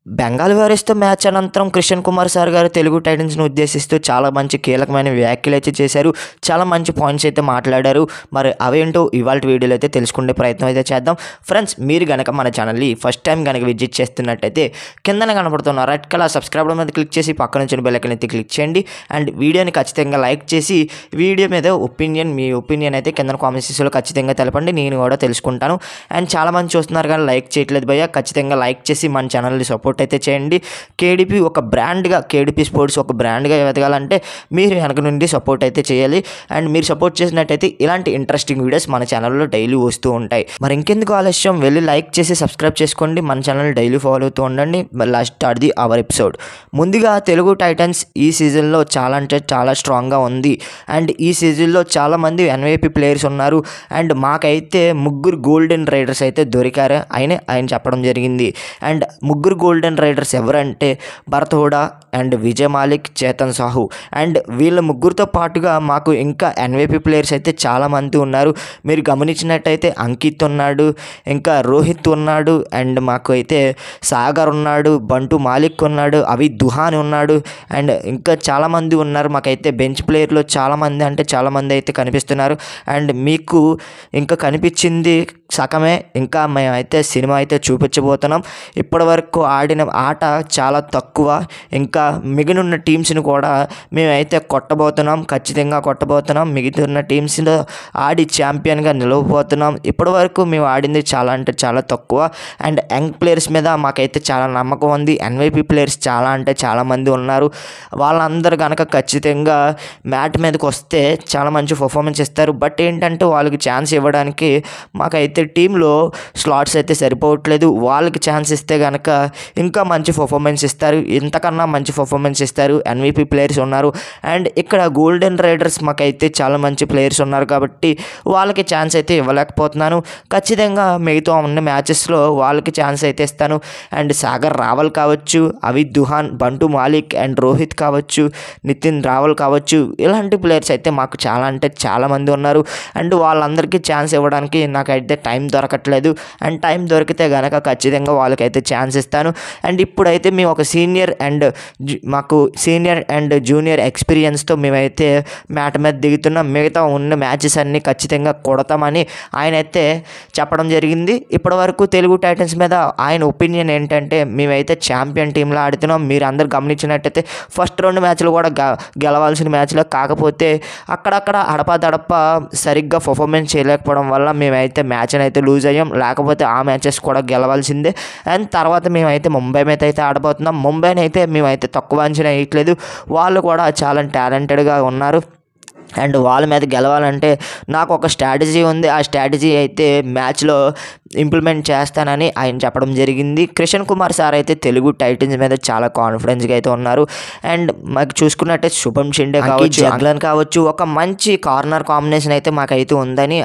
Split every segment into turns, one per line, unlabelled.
Bengal వారియర్స్‌తో match అనంతరం Krishan Kumar sir గారు తెలుగు టైటన్స్‌ని ఉద్దేశిస్తూ చాలా మంచి కీలకమైన వ్యాఖ్యలైతే చేశారు. చాలా మంచి పాయింట్స్ అయితే మాట్లాడారు. మరి అవేంటో ఇవాల్టి వీడియోలో అయితే తెలుసుకునే ప్రయత్నం అయితే చేద్దాం. ఫ్రెండ్స్, మీరు గనక మన ఛానల్‌ని ఫస్ట్ టైం గనక విజిట్ చేస్తున్నట్టయితే కిందన కనపడుతున్న రెడ్ కలర్ సబ్స్క్రైబ్ బటన్ మీద క్లిక్ చేసి పక్కన వచ్చిన బెల్ ఐకాన్ అయితే క్లిక్ చేయండి. అండ్ వీడియోని ఖచ్చితంగా లైక్ చేసి వీడియో మీద మీ ఒపీనియన్ అయితే కింద కామెంట్ సెక్షన్‌లో ఖచ్చితంగా తెలపండి. నేను కూడా తెలుసుకుంటాను. అండ్ చాలామంది చూస్తున్నారు కానీ లైక్ చేయట్లేదు భయ్యా. ఖచ్చితంగా లైక్ చేసి మన ఛానల్ని సపోర్ట్ అయితే చేయండి. కేడిపి స్పోర్ట్స్ ఒక బ్రాండ్గా ఎదగాలంటే మీరు వెనక నుండి సపోర్ట్ అయితే చేయాలి. అండ్ మీరు సపోర్ట్ చేసినట్టయితే ఇలాంటి ఇంట్రెస్టింగ్ వీడియోస్ మన ఛానల్లో డైలీ వస్తూ ఉంటాయి. మరి ఇంకెందుకు ఆలస్యం, వెళ్ళి లైక్ చేసి సబ్స్క్రైబ్ చేసుకోండి. మన ఛానల్ డైలీ ఫాలో అవుతూ ఉండండి. Last start the our episode. ముందుగా తెలుగు టైటన్స్ ఈ సీజన్లో చాలా అంటే చాలా స్ట్రాంగ్గా ఉంది. అండ్ ఈ సీజన్లో చాలామంది ఎన్వైపీ ప్లేయర్స్ ఉన్నారు. అండ్ మాకైతే ముగ్గురు గోల్డెన్ రైడర్స్ అయితే దొరికారు ఆయన చెప్పడం జరిగింది. అండ్ ముగ్గురు గోల్డెన్ రైడర్స్ ఎవరంటే భరత్ హూడా అండ్ విజయ్ మాలిక్, చేతన్ సాహు. అండ్ వీళ్ళ ముగ్గురితో పాటుగా మాకు ఇంకా ఎన్వైపీ ప్లేయర్స్ అయితే చాలామంది ఉన్నారు. మీరు గమనించినట్టయితే అంకిత్ ఉన్నాడు, ఇంకా రోహిత్ ఉన్నాడు, అండ్ మాకు అయితే సాగర్ ఉన్నాడు, బంటు మాలిక్ ఉన్నాడు, అవి దుహాన్ ఉన్నాడు, అండ్ ఇంకా చాలామంది ఉన్నారు. మాకైతే బెంచ్ ప్లేయర్లో చాలామంది అయితే కనిపిస్తున్నారు. అండ్ మీకు ఇంకా కనిపించింది సగమే. ఇంకా మేమైతే సినిమా అయితే చూపించబోతున్నాం. ఇప్పటి వరకు ఆడిన ఆట చాలా తక్కువ. ఇంకా మిగిలిన టీమ్స్ని కూడా మేమైతే ఖచ్చితంగా కొట్టబోతున్నాం. మిగిలిన టీమ్స్లో ఆడి ఛాంపియన్గా నిలవబోతున్నాం. ఇప్పటి వరకు మేము ఆడింది చాలా అంటే చాలా తక్కువ. అండ్ యంగ్ ప్లేయర్స్ మీద మాకైతే చాలా నమ్మకం ఉంది. ఎన్వైపీ ప్లేయర్స్ చాలా అంటే చాలామంది ఉన్నారు. వాళ్ళందరూ కనుక ఖచ్చితంగా మ్యాట్ మీదకి వస్తే చాలా మంచి పర్ఫార్మెన్స్ ఇస్తారు. బట్ ఏంటంటే వాళ్ళకి ఛాన్స్ ఇవ్వడానికి మాకైతే టీంలో స్లాట్స్ అయితే సరిపోవట్లేదు. వాళ్ళకి ఛాన్స్ ఇస్తే కనుక ఇంకా మంచి పర్ఫార్మెన్స్ ఇస్తారు, ఇంతకన్నా మంచి పర్ఫార్మెన్స్ ఇస్తారు. ఎన్వీపీ ప్లేయర్స్ ఉన్నారు. అండ్ ఇక్కడ గోల్డెన్ రైడర్స్ మాకైతే చాలా మంచి ప్లేయర్స్ ఉన్నారు కాబట్టి వాళ్ళకి ఛాన్స్ అయితే ఇవ్వలేకపోతున్నాను. ఖచ్చితంగా మిగతా ఉన్న మ్యాచెస్లో వాళ్ళకి ఛాన్స్ అయితే ఇస్తాను. అండ్ సాగర్ రావల్ కావచ్చు, అవిద్ దుహాన్, బంటు మాలిక్ అండ్ రోహిత్ కావచ్చు, నితిన్ రావల్ కావచ్చు, ఇలాంటి ప్లేయర్స్ అయితే మాకు చాలా అంటే చాలామంది ఉన్నారు. అండ్ వాళ్ళందరికీ ఛాన్స్ ఇవ్వడానికి నాకైతే టైం దొరకట్లేదు. అండ్ టైం దొరికితే కనుక ఖచ్చితంగా వాళ్ళకైతే ఛాన్స్ ఇస్తాను. అండ్ ఇప్పుడైతే మేము ఒక సీనియర్ అండ్ జూనియర్ ఎక్స్పీరియన్స్తో మేమైతే మ్యాట్ మీద దిగుతున్నాం. మిగతా ఉన్న మ్యాచెస్ అన్నీ ఖచ్చితంగా కొడతామని ఆయన అయితే చెప్పడం జరిగింది. ఇప్పటివరకు తెలుగు టైటన్స్ మీద ఆయన ఒపీనియన్ ఏంటంటే మేమైతే ఛాంపియన్ టీంలో ఆడుతున్నాం. మీరు అందరు గమనించినట్టయితే ఫస్ట్ 2 మ్యాచ్లు కూడా గెలవాల్సిన మ్యాచ్లో, కాకపోతే అక్కడక్కడ అడపదడప సరిగ్గా పర్ఫార్మెన్స్ చేయలేకపోవడం వల్ల మేమైతే మ్యాచ్ని అయితే లూజ్ అయ్యాం. లేకపోతే ఆ మ్యాచెస్ కూడా గెలవాల్సిందే. అండ్ తర్వాత మేమైతే ముంబై మీద అయితే ఆడబోతున్నాం. ముంబైని అయితే మేమైతే తక్కువ అంచనా వేయట్లేదు. వాళ్ళు కూడా చాలా టాలెంటెడ్గా ఉన్నారు. అండ్ వాళ్ళ మీద గెలవాలంటే నాకు ఒక స్ట్రాటజీ ఉంది. ఆ స్ట్రాటజీ అయితే మ్యాచ్లో ఇంప్లిమెంట్ చేస్తానని ఆయన చెప్పడం జరిగింది. క్రిషన్ కుమార్ సార్ అయితే తెలుగు టైటన్స్ మీద చాలా కాన్ఫిడెన్స్గా అయితే ఉన్నారు. అండ్ మాకు చూసుకున్నట్టే శుభం షిండే కావచ్చు, జగ్లన్ కావచ్చు, ఒక మంచి కార్నర్ కాంబినేషన్ అయితే మాకైతే ఉందని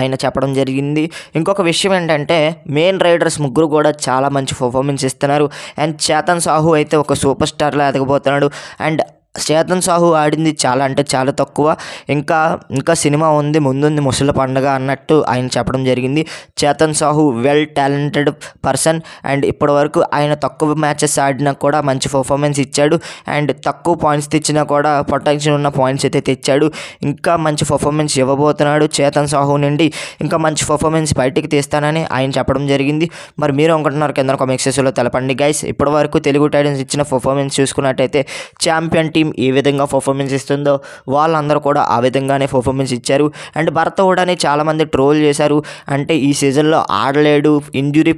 ఆయన చెప్పడం జరిగింది. ఇంకొక విషయం ఏంటంటే మెయిన్ రైడర్స్ ముగ్గురు కూడా చాలా మంచి పర్ఫార్మెన్స్ ఇస్తున్నారు. అండ్ చేతన్ సాహు అయితే ఒక సూపర్ స్టార్లా ఎదగబోతున్నాడు. అండ్ చేతన్ సాహు ఆడింది చాలా అంటే చాలా తక్కువ. ఇంకా సినిమా ఉంది, ముందుంది ముసలి పండుగ అన్నట్టు ఆయన చెప్పడం జరిగింది. Chetan Sahu well talented person. And ఇప్పటివరకు ఆయన తక్కువ మ్యాచెస్ ఆడినా కూడా మంచి పర్ఫార్మెన్స్ ఇచ్చాడు. అండ్ తక్కువ పాయింట్స్ తెచ్చినా కూడా పొటెన్షియల్ ఉన్న పాయింట్స్ అయితే తెచ్చాడు. ఇంకా మంచి పర్ఫార్మెన్స్ ఇవ్వబోతున్నాడు. చేతన్ సాహు నుండి ఇంకా మంచి పర్ఫార్మెన్స్ బయటికి తీస్తానని ఆయన చెప్పడం జరిగింది. మరి మీరు అనుకుంటున్నారు కింద కామెంట్ సెక్షన్లో తెలపండి గైస్. ఇప్పటివరకు తెలుగు టైటన్స్ ఇచ్చిన పర్ఫార్మెన్స్ చూసుకున్నట్టయితే ఛాంపియన్ టీం ఏ విధంగా పర్ఫార్మెన్స్ ఇస్తుందో వాళ్ళందరూ కూడా ఆ విధంగానే పర్ఫార్మెన్స్ ఇచ్చారు. అండ్ భరత్ హూడాని చాలామంది ట్రోల్ చేశారు. అంటే ఈ సీజన్లో ఆడలేడు, ఇంజురీ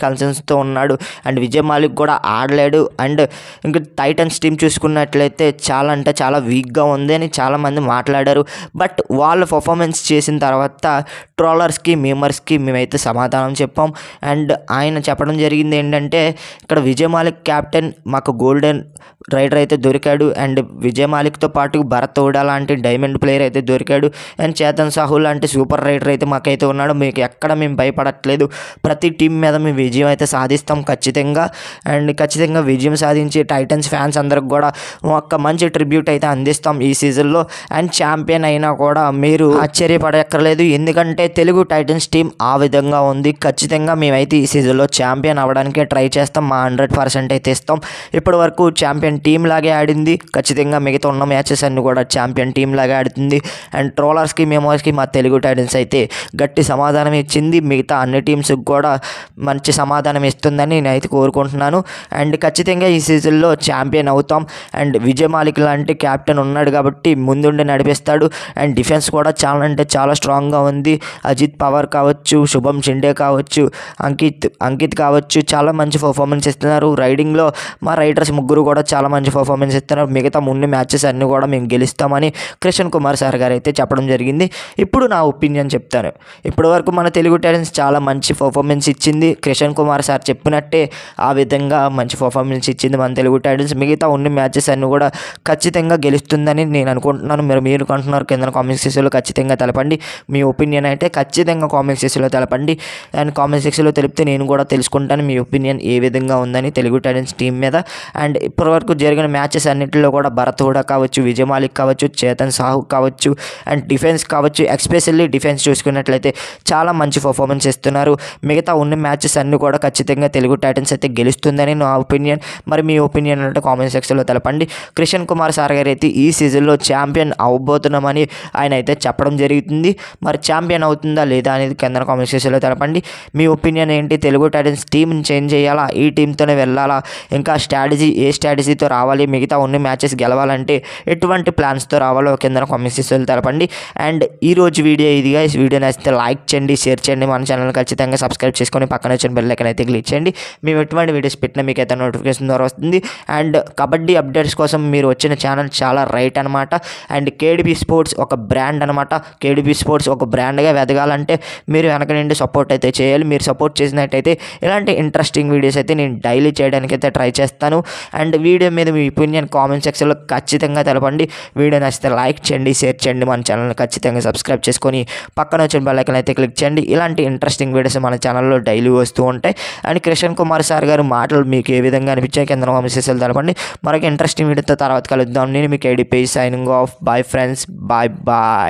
కన్సర్న్స్తో ఉన్నాడు. అండ్ విజయ్ మాలిక్ కూడా ఆడలేడు. అండ్ ఇంకా టైటన్స్ టీం చూసుకున్నట్లయితే చాలా అంటే చాలా వీక్గా ఉంది అని చాలామంది మాట్లాడారు. బట్ వాళ్ళు పర్ఫార్మెన్స్ చేసిన తర్వాత ట్రోలర్స్కి, మేమర్స్కి మేమైతే సమాధానం చెప్పాం. అండ్ ఆయన చెప్పడం జరిగింది ఏంటంటే ఇక్కడ విజయ్ మాలిక్ క్యాప్టెన్ మాకు గోల్డెన్ రైడర్ అయితే అయితే దొరికాడు. అండ్ విజయ్ మాలిక్తో పాటు భరత్ హూడా లాంటి డైమండ్ ప్లేయర్ అయితే దొరికాడు. అండ్ చేతన్ సాహు లాంటి సూపర్ రైడర్ అయితే మాకైతే ఉన్నాడు. మీకు ఎక్కడ మేము భయపడట్లేదు. ప్రతి టీం మీద మేము విజయం అయితే సాధిస్తాం ఖచ్చితంగా. అండ్ ఖచ్చితంగా విజయం సాధించి టైటన్స్ ఫ్యాన్స్ అందరికి కూడా ఒక మంచి ట్రిబ్యూట్ అయితే అందిస్తాం ఈ సీజన్లో. అండ్ ఛాంపియన్ అయినా కూడా మీరు ఆశ్చర్యపడక్కర్లేదు, ఎందుకంటే తెలుగు టైటన్స్ టీం ఆ విధంగా ఉంది. ఖచ్చితంగా మేమైతే ఈ సీజన్లో ఛాంపియన్ అవ్వడానికే ట్రై చేస్తాం. మా 100% అయితే ఇస్తాం. ఇప్పటి వరకు ఛాంపియన్ టీం లాగే ఆడింది. ఖచ్చితంగా మిగతా ఉన్న మ్యాచెస్ అన్ని కూడా ఛాంపియన్ టీం లాగే ఆడుతుంది. అండ్ ట్రోలర్స్కి మెమోస్కి మా తెలుగు టైటన్స్ అయితే గట్టి సమాధానం ఇచ్చింది. మిగతా అన్ని టీమ్స్కి కూడా మంచి సమాధానం ఇస్తుందని నేనైతే కోరుకుంటున్నాను. అండ్ ఖచ్చితంగా ఈ సీజన్లో ఛాంపియన్ అవుతాం. అండ్ విజయ్ మాలిక్ లాంటి క్యాప్టెన్ ఉన్నాడు కాబట్టి ముందుండి నడిపిస్తాడు. అండ్ డిఫెన్స్ కూడా చాలా అంటే చాలా స్ట్రాంగ్గా ఉంది. అజిత్ పవార్ కావచ్చు, శుభం షిండే కావచ్చు, అంకిత్ కావచ్చు, చాలా మంచి పర్ఫార్మెన్స్ ఇస్తున్నారు. రైడింగ్లో మా రైడర్స్ ముగ్గురు కూడా చాలా మంచి పర్ఫార్మెన్స్ ఇస్తున్నారు. మిగతా ముందు మ్యాచెస్ అన్నీ కూడా మేము గెలుస్తామని కిషన్ కుమార్ సార్ గారు అయితే చెప్పడం జరిగింది. ఇప్పుడు నా ఒపీనియన్ చెప్తాను. ఇప్పటి వరకు మన తెలుగు టైటన్స్ చాలా మంచి పర్ఫార్మెన్స్ ఇచ్చింది. కిషన్ కుమార్ సార్ చెప్పినట్టే ఆ విధంగా మంచి పర్ఫార్మెన్స్ ఇచ్చింది మన తెలుగు టైటన్స్. మిగతా ఉన్న మ్యాచెస్ అన్నీ కూడా ఖచ్చితంగా గెలుస్తుందని నేను అనుకుంటున్నాను. మీరు అంటున్నారు కింద కామెంట్ సెక్షన్లో ఖచ్చితంగా తెలపండి. మీ ఒపీనియన్ అయితే ఖచ్చితంగా కామెంట్ సెక్షన్లో తెలపండి. అండ్ కామెంట్ సెక్షన్లో తెలిపితే నేను కూడా తెలుసుకుంటాను మీ ఒపీనియన్ ఏ విధంగా ఉందని తెలుగు టైటన్స్ టీం మీద. అండ్ ఇప్పటివరకు జరిగిన మ్యాచెస్ అన్నింటిలో కూడా భరత్ హూడా కావచ్చు, విజయ్ మాలిక్ కావచ్చు, చేతన్ సాహు కావచ్చు, అండ్ డిఫెన్స్ కావచ్చు, ఎస్పెషల్లీ డిఫెన్స్ చూసుకున్నట్లయితే చాలా మంచి పర్ఫార్మెన్స్ ఇస్తున్నారు. మిగతా ఉన్న మ్యాచెస్ అన్నీ కూడా ఖచ్చితంగా తెలుగు టైటన్స్ అయితే గెలుస్తుందని నా ఒపీనియన్. మరి మీ ఒపీనియన్ అంటే కామెంట్ సెక్షన్లో తెలపండి. కిషన్ కుమార్ సార్ గారు అయితే ఈ సీజన్లో ఛాంపియన్ అవ్వబోతున్నామని ఆయన అయితే చెప్పడం జరుగుతుంది. మరి ఛాంపియన్ అవుతుందా లేదా అనేది కింద కామెంట్ సెక్షన్లో తెలపండి. మీ ఒపీనియన్ ఏంటి? తెలుగు టైటన్స్ టీంని చేంజ్ చేయాలా, ఈ టీంతోనే వెళ్ళాలా, ఇంకా ఏ స్ట్రాటజీతో రావాలి, మిగతా ఉన్న మ్యాచెస్ గెలవాలంటే ఎటువంటి ప్లాన్స్తో రావాలో కింద కామెంట్ సెక్షన్లో తెలపండి. అండ్ ఈరోజు వీడియో ఇదిగా. ఈ వీడియో నచ్చితే లైక్ చేయండి, షేర్ చేయండి, మన ఛానల్ ఖచ్చితంగా సబ్స్క్రైబ్ చేసుకొని పక్కన వచ్చిన బెల్ ఐకాన్ అయితే క్లిక్ చేయండి. మేము ఎటువంటి వీడియోస్ పెట్టినా మీకు అయితే నోటిఫికేషన్ ద్వారా వస్తుంది. అండ్ కబడ్డీ అప్డేట్స్ కోసం మీరు వచ్చిన ఛానల్ చాలా రైట్ అనమాట. అండ్ కేడిపి స్పోర్ట్స్ ఒక బ్రాండ్ అనమాట. కేడిపి స్పోర్ట్స్ ఒక బ్రాండ్గా ఎదగాలంటే మీరు వెనక నుండి సపోర్ట్ అయితే చేయాలి. మీరు సపోర్ట్ చేసినట్టయితే ఇలాంటి ఇంట్రెస్టింగ్ వీడియోస్ అయితే నేను డైలీ చేయడానికి అయితే ట్రై చేస్తాను. అండ్ వీడియో మీద మీ ఒపీనియన్ కామెంట్ సెక్షన్లో ఖచ్చితంగా తెలపండి. వీడియో నచ్చితే లైక్ చేయండి, షేర్ చేయండి, మన ఛానల్ని ఖచ్చితంగా సబ్స్క్రైబ్ చేసుకొని పక్కన వచ్చిన బెల్ ఐకాన్ అయితే క్లిక్ చేయండి. ఇలాంటి ఇంట్రెస్టింగ్ వీడియోస్ మన ఛానల్లో డైలీ వస్తూ ఉంటాయి. అండ్ కిషన్ కుమార్ సార్ గారు మాటలు మీకు ఏ విధంగా అనిపించాయి కింద కామెంట్ సెక్షన్లో తెలపండి. మరొక ఇంట్రెస్టింగ్ వీడియోతో తర్వాత కలుద్దాం. నేను మీకు KDP signing off. Bye friends, bye bye.